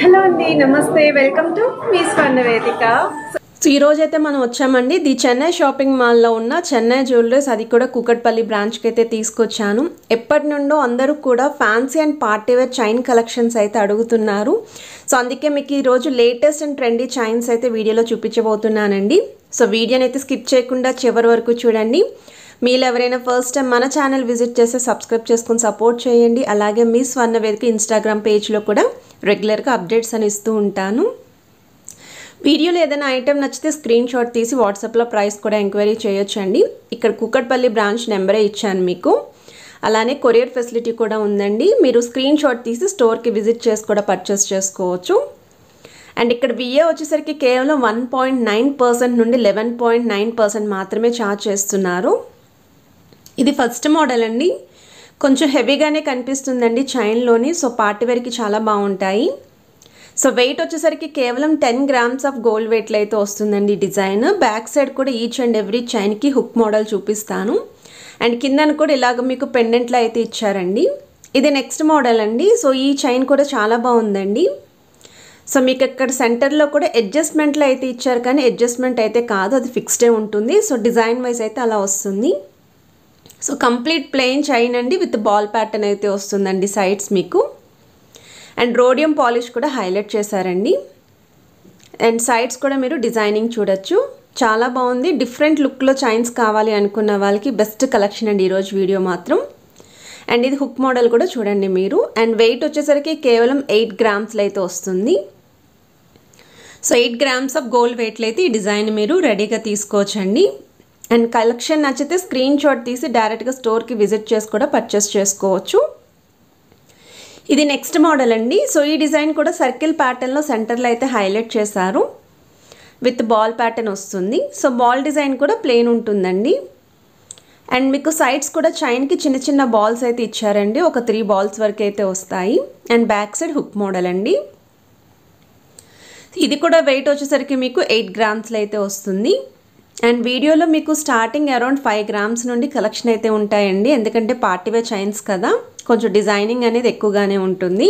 Hello అండి, నమస్తే. Welcome to me స్వర్ణ వేదిక. సో ఈ రోజు అయితే మనం వచ్చామండి ది చెన్నై షాపింగ్ మాల్లో ఉన్న చెన్నై జ్యువెలర్స్, అది కూడా కూకట్పల్లి బ్రాంచ్కి అయితే తీసుకొచ్చాను. ఎప్పటి నుండో అందరూ కూడా fancy and party wear chain collections అయితే అడుగుతున్నారు. సో అందుకే మీకు ఈరోజు లేటెస్ట్ అండ్ ట్రెండీ చైన్స్ అయితే వీడియోలో చూపించబోతున్నానండి. సో వీడియోని అయితే స్కిప్ చేయకుండా చివరి వరకు చూడండి. మీరు ఎవరైనా ఫస్ట్ టైం మన ఛానల్ విజిట్ చేస్తే సబ్స్క్రైబ్ చేసుకుని సపోర్ట్ చేయండి. అలాగే మీ స్వర్ణ వేదిక ఇన్స్టాగ్రామ్ పేజ్లో కూడా రెగ్యులర్గా అప్డేట్స్ అని ఇస్తూ ఉంటాను. వీడియోలో ఏదైనా ఐటెం నచ్చితే స్క్రీన్ షాట్ తీసి వాట్సాప్లో ప్రైస్ కూడా ఎంక్వైరీ చేయొచ్చండి. ఇక్కడ కూకట్పల్లి బ్రాంచ్ నెంబరే ఇచ్చాను మీకు. అలానే కొరియర్ ఫెసిలిటీ కూడా ఉందండి. మీరు స్క్రీన్ షాట్ తీసి స్టోర్కి విజిట్ చేసి కూడా పర్చేస్ చేసుకోవచ్చు. అండ్ ఇక్కడ విఏ వచ్చేసరికి కేవలం 1.9% నుండి 11.9% మాత్రమే ఛార్జ్ చేస్తున్నారు. ఇది ఫస్ట్ మోడల్ అండి. కొంచెం హెవీగానే కనిపిస్తుందండి చైన్లోని. సో పార్టీవేర్కి చాలా బాగుంటాయి. సో వెయిట్ వచ్చేసరికి కేవలం 10 grams ఆఫ్ గోల్డ్ వెయిట్లో అయితే వస్తుందండి డిజైన్. బ్యాక్ సైడ్ కూడా ఈచ్ అండ్ ఎవ్రీ చైన్కి హుక్ మోడల్ చూపిస్తాను. అండ్ కిందన కూడా ఇలాగ మీకు పెండెంట్లో అయితే ఇచ్చారండి. ఇది నెక్స్ట్ మోడల్ అండి. సో ఈ చైన్ కూడా చాలా బాగుందండి. సో మీకు ఇక్కడ సెంటర్లో కూడా అడ్జస్ట్మెంట్లో అయితే ఇచ్చారు, కానీ అడ్జస్ట్మెంట్ అయితే కాదు, అది ఫిక్స్డే ఉంటుంది. సో డిజైన్ వైజ్ అయితే అలా వస్తుంది. సో కంప్లీట్ ప్లెయిన్ చైన్ అండి, విత్ బాల్ ప్యాటర్న్ అయితే వస్తుందండి సైడ్స్ మీకు. అండ్ రోడియం పాలిష్ కూడా హైలైట్ చేశారండి. అండ్ సైడ్స్ కూడా మీరు డిజైనింగ్ చూడొచ్చు, చాలా బాగుంది. డిఫరెంట్ లుక్లో చైన్స్ కావాలి అనుకున్న వాళ్ళకి బెస్ట్ కలెక్షన్ అండి ఈరోజు వీడియో మాత్రం. అండ్ ఇది హుక్ మోడల్ కూడా చూడండి మీరు. అండ్ వెయిట్ వచ్చేసరికి కేవలం 8 grams అయితే వస్తుంది. సో 8 grams ఆఫ్ గోల్డ్ వెయిట్లో అయితే ఈ డిజైన్ మీరు రెడీగా తీసుకోవచ్చండి. అండ్ కలెక్షన్ నచ్చితే స్క్రీన్ షాట్ తీసి డైరెక్ట్గా స్టోర్కి విజిట్ చేసి కూడా పర్చేస్ చేసుకోవచ్చు. ఇది నెక్స్ట్ మోడల్ అండి. సో ఈ డిజైన్ కూడా సర్కిల్ ప్యాటర్న్లో సెంటర్లో అయితే హైలైట్ చేశారు, విత్ బాల్ ప్యాటర్న్ వస్తుంది. సో బాల్ డిజైన్ కూడా ప్లెయిన్ ఉంటుందండి. అండ్ మీకు సైడ్స్ కూడా చైన్కి చిన్న చిన్న బాల్స్ అయితే ఇచ్చారండి, ఒక 3 balls వరకు అయితే వస్తాయి. And back side hook model అండి. ఇది కూడా వెయిట్ వచ్చేసరికి మీకు 8 grams అయితే వస్తుంది. అండ్ వీడియోలో మీకు స్టార్టింగ్ అరౌండ్ 5 grams నుండి కలెక్షన్ అయితే ఉంటాయండి, ఎందుకంటే పార్టీవేర్ చైన్స్ కదా, కొంచెం డిజైనింగ్ అనేది ఎక్కువగానే ఉంటుంది.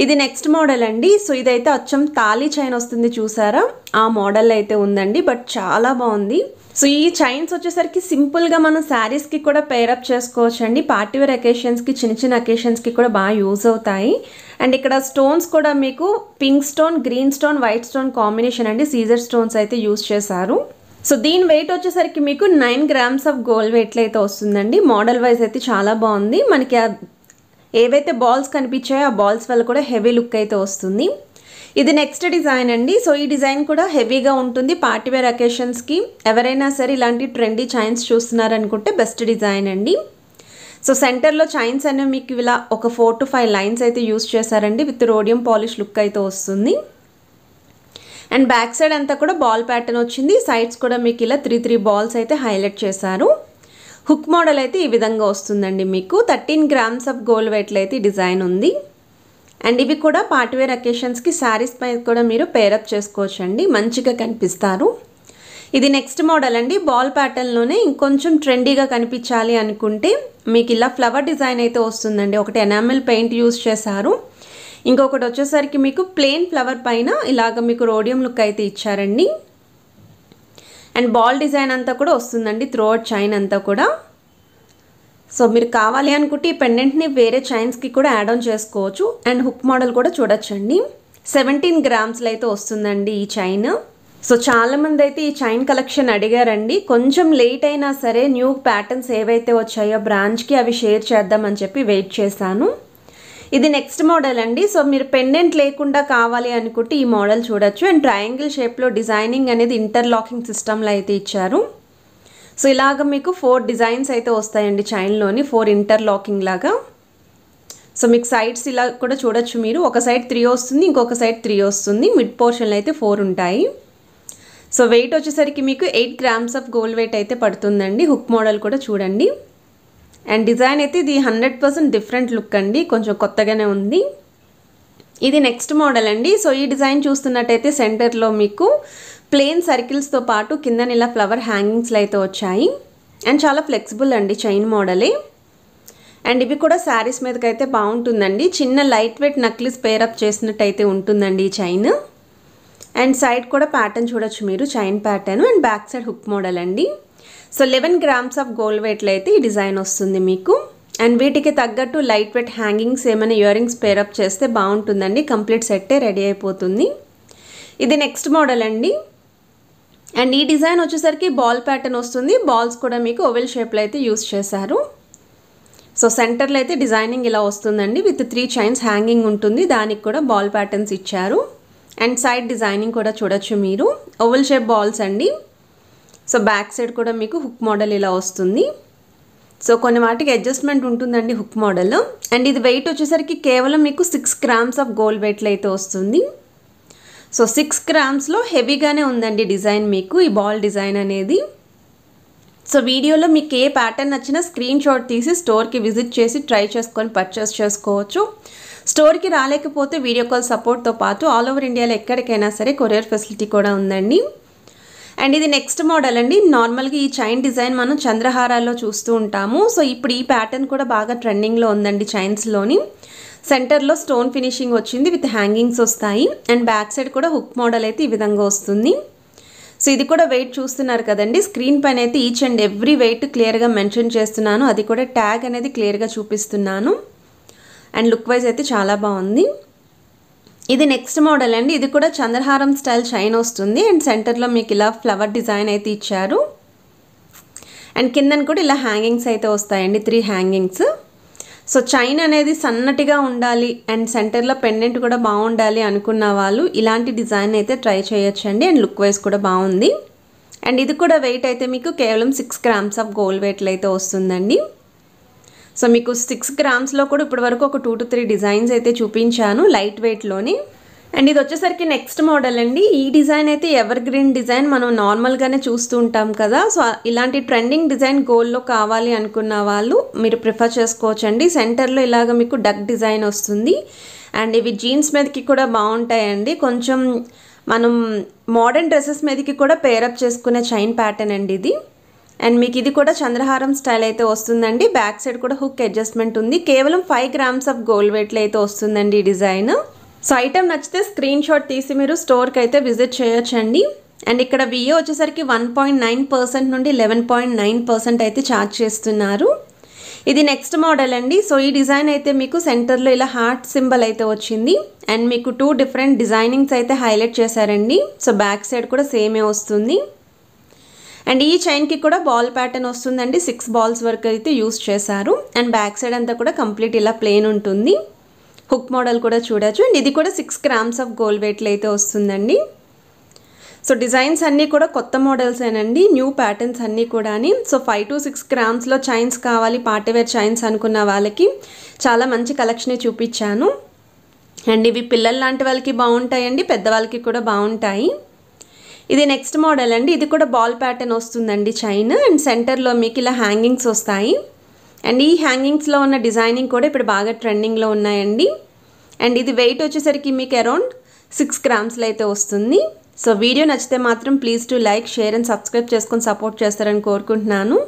ఇది నెక్స్ట్ మోడల్ అండి. సో ఇదైతే అచ్చం తాళీ చైన్ వస్తుంది చూసారా, ఆ మోడల్ అయితే ఉందండి, బట్ చాలా బాగుంది. సో ఈ చైన్స్ వచ్చేసరికి సింపుల్గా మనం శారీస్కి కూడా పేరప్ చేసుకోవచ్చు అండి. పార్టీవేర్ అకేషన్స్కి, చిన్న చిన్న అకేషన్స్కి కూడా బాగా యూజ్ అవుతాయి. అండ్ ఇక్కడ స్టోన్స్ కూడా మీకు pink stone, green stone, white stone combination అండి, సీజర్ స్టోన్స్ అయితే యూజ్ చేశారు. సో దీని వెయిట్ వచ్చేసరికి మీకు 9 grams ఆఫ్ గోల్డ్ వెయిట్లో అయితే వస్తుందండి. మోడల్ వైజ్ అయితే చాలా బాగుంది. మనకి ఏవైతే బాల్స్ కనిపించాయో ఆ బాల్స్ వల్ల కూడా హెవీ లుక్ అయితే వస్తుంది. ఇది నెక్స్ట్ డిజైన్ అండి. సో ఈ డిజైన్ కూడా హెవీగా ఉంటుంది పార్టీవేర్ అకేషన్స్కి. ఎవరైనా సరే ఇలాంటి ట్రెండీ చైన్స్ చూస్తున్నారనుకుంటే బెస్ట్ డిజైన్ అండి. సో సెంటర్లో చైన్స్ అనేవి మీకు ఇలా ఒక 4 to 5 lines అయితే యూజ్ చేశారండి, విత్ రోడియం పాలిష్ లుక్ అయితే వస్తుంది. అండ్ బ్యాక్ సైడ్ అంతా కూడా బాల్ ప్యాటర్న్ వచ్చింది. సైడ్స్ కూడా మీకు ఇలా 3 balls అయితే హైలైట్ చేశారు. హుక్ మోడల్ అయితే ఈ విధంగా వస్తుందండి మీకు. 13 grams ఆఫ్ గోల్డ్ వెయిట్లో అయితే డిజైన్ ఉంది. అండ్ ఇవి కూడా పార్టీవేర్ అకేషన్స్కి, శారీస్ పై కూడా మీరు పేరప్ చేసుకోవచ్చు అండి, మంచిగా కనిపిస్తారు. ఇది నెక్స్ట్ మోడల్ అండి. బాల్ ప్యాటర్న్లోనే ఇంకొంచెం ట్రెండీగా కనిపించాలి అనుకుంటే మీకు ఇలా ఫ్లవర్ డిజైన్ అయితే వస్తుందండి. ఒకటి ఎనామిల్ పెయింట్ యూజ్ చేశారు, ఇంకొకటి వచ్చేసరికి మీకు ప్లెయిన్ ఫ్లవర్ పైన ఇలాగ మీకు రోడియం లుక్ అయితే ఇచ్చారండి. అండ్ బాల్ డిజైన్ అంతా కూడా వస్తుందండి త్రూఅవుట్ చైన్ అంతా కూడా. సో మీరు కావాలి అనుకుంటే ఈ పెండెంట్ని వేరే చైన్స్కి కూడా యాడ్ ఆన్ చేసుకోవచ్చు. అండ్ హుక్ మోడల్ కూడా చూడొచ్చండి. 17 grams అయితే వస్తుందండి ఈ చైన్. సో చాలామంది అయితే ఈ చైన్ కలెక్షన్ అడిగారండి. కొంచెం లేట్ అయినా సరే న్యూ ప్యాటర్న్స్ ఏవైతే వచ్చాయో బ్రాంచ్కి అవి షేర్ చేద్దామని చెప్పి వెయిట్ చేశాను. ఇది నెక్స్ట్ మోడల్ అండి. సో మీరు పెండెంట్ లేకుండా కావాలి అనుకుంటే ఈ మోడల్ చూడొచ్చు. అండ్ ట్రయాంగిల్ షేప్లో డిజైనింగ్ అనేది ఇంటర్లాకింగ్ సిస్టంలో అయితే ఇచ్చారు. సో ఇలాగ మీకు 4 డిజైన్స్ అయితే వస్తాయండి చైన్లోని, 4 ఇంటర్లాకింగ్ లాగా. సో మీకు సైడ్స్ ఇలా కూడా చూడొచ్చు మీరు. ఒక సైడ్ 3 వస్తుంది, ఇంకొక సైడ్ 3 వస్తుంది. మిడ్ పోర్షన్లో అయితే 4 ఉంటాయి. సో వెయిట్ వచ్చేసరికి మీకు 8 grams ఆఫ్ గోల్డ్ వెయిట్ అయితే పడుతుందండి. హుక్ మోడల్ కూడా చూడండి. అండ్ డిజైన్ అయితే ఇది 100% డిఫరెంట్ లుక్ అండి, కొంచెం కొత్తగానే ఉంది. ఇది నెక్స్ట్ మోడల్ అండి. సో ఈ డిజైన్ చూస్తున్నట్టయితే సెంటర్లో మీకు ప్లెయిన్ సర్కిల్స్తో పాటు కింద ఇలా ఫ్లవర్ హ్యాంగింగ్స్లో అయితే వచ్చాయి. అండ్ చాలా ఫ్లెక్సిబుల్ అండి చైన్ మోడలే. అండ్ ఇవి కూడా శారీస్ మీదకైతే బాగుంటుందండి. చిన్న లైట్ వెయిట్ నక్లీస్ పేరప్ చేసినట్టయితే ఉంటుందండి ఈ చైన్. అండ్ సైడ్ కూడా ప్యాటర్న్ చూడొచ్చు మీరు, chain pattern and back side hook model అండి. సో 11 గ్రామ్స్ ఆఫ్ గోల్డ్ వెయిట్లో అయితే ఈ డిజైన్ వస్తుంది మీకు. అండ్ వీటికి తగ్గట్టు లైట్ వెయిట్ హ్యాంగింగ్స్ ఏమైనా ఇయర్ రింగ్స్ పేరప్ చేస్తే బాగుంటుందండి. కంప్లీట్ సెట్టే రెడీ అయిపోతుంది. ఇది నెక్స్ట్ మోడల్ అండి. అండ్ ఈ డిజైన్ వచ్చేసరికి బాల్ ప్యాటర్న్ వస్తుంది. బాల్స్ కూడా మీకు ఓవెల్ షేప్లో అయితే యూస్ చేశారు. సో సెంటర్లో అయితే డిజైనింగ్ ఇలా వస్తుందండి. విత్ 3 చైన్స్ హ్యాంగింగ్ ఉంటుంది. దానికి కూడా బాల్ ప్యాటర్న్స్ ఇచ్చారు. అండ్ సైడ్ డిజైనింగ్ కూడా చూడొచ్చు మీరు, ఓవెల్ షేప్ బాల్స్ అండి. సో బ్యాక్ సైడ్ కూడా మీకు హుక్ మోడల్ ఇలా వస్తుంది. సో కొన్ని వాటికి అడ్జస్ట్మెంట్ ఉంటుందండి హుక్ మోడల్. అండ్ ఇది వెయిట్ వచ్చేసరికి కేవలం మీకు 6 గ్రామ్స్ ఆఫ్ గోల్డ్ వెయిట్లో అయితే వస్తుంది. సో 6 గ్రామ్స్లో హెవీగానే ఉందండి డిజైన్ మీకు, ఈ బాల్ డిజైన్ అనేది. సో వీడియోలో మీకు ఏ ప్యాటర్న్ నచ్చినా స్క్రీన్ షాట్ తీసి స్టోర్కి విజిట్ చేసి ట్రై చేసుకొని పర్చేస్ చేసుకోవచ్చు. స్టోర్కి రాలేకపోతే వీడియో కాల్ సపోర్ట్తో పాటు ఆల్ ఓవర్ ఇండియాలో ఎక్కడికైనా సరే కొరియర్ ఫెసిలిటీ కూడా ఉందండి. అండ్ ఇది నెక్స్ట్ మోడల్ అండి. నార్మల్గా ఈ చైన్ డిజైన్ మనం చంద్రహారాల్లో చూస్తూ ఉంటాము. సో ఇప్పుడు ఈ ప్యాటర్న్ కూడా బాగా ట్రెండింగ్లో ఉందండి చైన్స్లోని. సెంటర్లో స్టోన్ ఫినిషింగ్ వచ్చింది, విత్ హ్యాంగింగ్స్ వస్తాయి. అండ్ బ్యాక్ సైడ్ కూడా హుక్ మోడల్ అయితే ఈ విధంగా వస్తుంది. సో ఇది కూడా వెయిట్ చూస్తున్నారు కదండి, స్క్రీన్ పైన అయితే ఈచ్ అండ్ ఎవ్రీ వెయిట్ క్లియర్గా మెన్షన్ చేస్తున్నాను. అది కూడా ట్యాగ్ అనేది క్లియర్గా చూపిస్తున్నాను. అండ్ లుక్ వైజ్ అయితే చాలా బాగుంది. ఇది నెక్స్ట్ మోడల్ అండి. ఇది కూడా చంద్రహారం స్టైల్ చైన్ వస్తుంది. అండ్ సెంటర్లో మీకు ఇలా ఫ్లవర్ డిజైన్ అయితే ఇచ్చారు. అండ్ కిందన కూడా ఇలా హ్యాంగింగ్స్ అయితే వస్తాయండి, 3 హ్యాంగింగ్స్. సో చైన్ అనేది సన్నటిగా ఉండాలి అండ్ సెంటర్లో పెండెంట్ కూడా బాగుండాలి అనుకున్న వాళ్ళు ఇలాంటి డిజైన్ అయితే ట్రై చేయొచ్చండి. అండ్ లుక్ వైజ్ కూడా బాగుంది. అండ్ ఇది కూడా వెయిట్ అయితే మీకు కేవలం 6 గ్రామ్స్ ఆఫ్ గోల్డ్ వెయిట్లో అయితే వస్తుందండి. సో మీకు 6 గ్రామ్స్లో కూడా ఇప్పటి వరకు ఒక 2 to 3 డిజైన్స్ అయితే చూపించాను లైట్ వెయిట్లోని. అండ్ ఇది వచ్చేసరికి నెక్స్ట్ మోడల్ అండి. ఈ డిజైన్ అయితే ఎవర్ గ్రీన్ డిజైన్, మనం నార్మల్గానే చూస్తూ ఉంటాం కదా. సో ఇలాంటి ట్రెండింగ్ డిజైన్ గోల్డ్లో కావాలి అనుకున్న వాళ్ళు మీరు ప్రిఫర్ చేసుకోవచ్చండి. సెంటర్లో ఇలాగ మీకు డక్ డిజైన్ వస్తుంది. అండ్ ఇవి జీన్స్ మీదకి కూడా బాగుంటాయండి. కొంచెం మనం మోడర్న్ డ్రెస్సెస్ మీదకి కూడా పేరప్ చేసుకునే చైన్ ప్యాటర్న్ అండి ఇది. అండ్ మీకు ఇది కూడా చంద్రహారం స్టైల్ అయితే వస్తుందండి. బ్యాక్ సైడ్ కూడా హుక్ అడ్జస్ట్మెంట్ ఉంది. కేవలం 5 గ్రామ్స్ ఆఫ్ గోల్డ్ వెయిట్లో అయితే వస్తుందండి ఈ డిజైన్. సో ఐటమ్ నచ్చితే స్క్రీన్ షాట్ తీసి మీరు స్టోర్కి అయితే విజిట్ చేయొచ్చండి. అండ్ ఇక్కడ విఏ వచ్చేసరికి 1.9% నుండి 11.9% అయితే ఛార్జ్ చేస్తున్నారు. ఇది నెక్స్ట్ మోడల్ అండి. సో ఈ డిజైన్ అయితే మీకు సెంటర్లో ఇలా హార్ట్ సింబల్ అయితే వచ్చింది. అండ్ మీకు 2 డిఫరెంట్ డిజైనింగ్స్ అయితే హైలైట్ చేశారండి. సో బ్యాక్ సైడ్ కూడా సేమే వస్తుంది. అండ్ ఈ చైన్కి కూడా బాల్ ప్యాటర్న్ వస్తుందండి. 6 బాల్స్ వరకు అయితే యూస్ చేశారు. అండ్ బ్యాక్ సైడ్ అంతా కూడా కంప్లీట్ ఇలా ప్లెయిన్ ఉంటుంది. హుక్ మోడల్ కూడా చూడొచ్చు. అండ్ ఇది కూడా 6 గ్రామ్స్ ఆఫ్ గోల్డ్ వెయిట్లో అయితే వస్తుందండి. సో డిజైన్స్ అన్నీ కూడా కొత్త మోడల్సేనండి, న్యూ ప్యాటర్న్స్ అన్నీ కూడా. సో 5 to 6 గ్రామ్స్లో చైన్స్ కావాలి, పార్టీవేర్ చైన్స్ అనుకున్న వాళ్ళకి చాలా మంచి కలెక్షనే చూపించాను. అండ్ ఇవి పిల్లల లాంటి వాళ్ళకి బాగుంటాయండి, పెద్దవాళ్ళకి కూడా బాగుంటాయి. ఇది నెక్స్ట్ మోడల్ అండి. ఇది కూడా బాల్ ప్యాటర్న్ వస్తుందండి చైన్. అండ్ సెంటర్లో మీకు ఇలా హ్యాంగింగ్స్ వస్తాయి. అండ్ ఈ హ్యాంగింగ్స్లో ఉన్న డిజైనింగ్ కూడా ఇప్పుడు బాగా ట్రెండింగ్లో ఉన్నాయండి. అండ్ ఇది వెయిట్ వచ్చేసరికి మీకు అరౌండ్ 6 గ్రామ్స్లో అయితే వస్తుంది. సో వీడియో నచ్చితే మాత్రం please to like, share and subscribe చేసుకొని సపోర్ట్ చేస్తారని కోరుకుంటున్నాను.